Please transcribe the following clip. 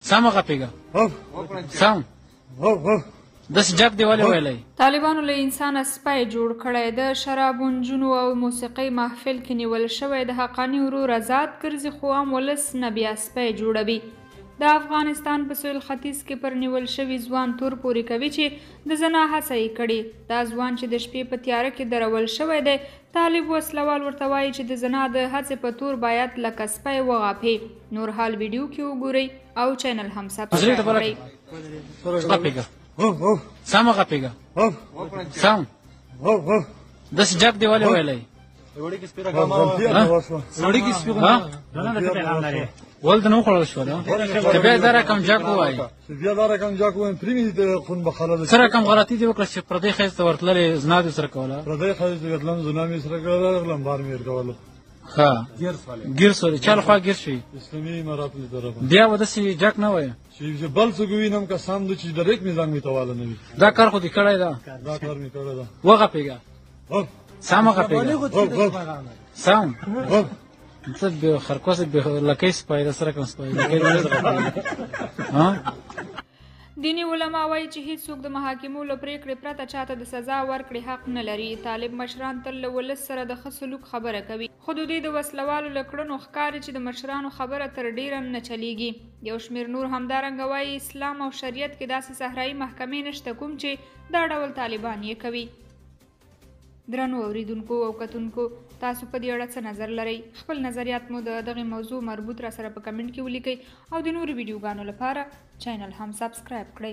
سم غپېږه سم داسې جګ دی ولې ویلی طالبانو له انسانه سپی جوړ کړی د شرابو نجونو او موسیقۍ محفل کې نیول شوی د حقاني ورور آزاد ګرځي خو عام ولس نه بیا سپی جوړوي د افغانستان په سویل ختیځ کې پر نیول شوي ځوان تور پورې کوي چې د زنا هڅه یې کړې دا ځوان چې د شپې په تیاره کې درول شوی دی طالب وسلوال ورته وایي چې د زنا د هڅې په تور باید لکه سپی وغاپې نور حال ویډیو کې وګورئ او چینل هم سبسکرایب کړئ غپېږه سم غپېږه سم داسې جګ دی ولې ویلی ول د نه وخوړل شو ته بیا دا رقم جګ ووایي څه رقم غلطي دې وکړه چې پردۍ ښځې ته ورتللې زنا دې سره کوله ښه ګیر سولې چا لخوا ګیر شوي بیا به داسې جګ نه وایه بل څوک وینم که سم ده چې ډایرکټ نظام مې تواله نه وي دا کار خو دې کړی ده وغپېږه سم غپېږه سم څه به خرکوس به لکۍ سپی د سره کوم سپی دینی علما وایي چې هیڅوک د محاکمو له پریکړې پرته چاته د سزا ورکړې حق نه لري طالب مشران تل له ولس سره د ښه سلوک خبره کوي خو د دوی د وسلوالو له کړنو ښکاري چې د مشرانو خبره تر ډیره نه چلیږي یو شمېر نور همدارنګه وایي اسلام او شریعت کې داسې صحرایي محکمې نشته کوم چې دا ډول طالبان یې کوي درنو اوریدونکو او کتونکو تاسو په دې اړه څه نظر لرئ خپل نظریات مو د دغې موضوع مربوط را سره په کمنټ کې ولیکئ او د نورو ویډیوګانو لپاره چینل هم سبسکرایب کړئ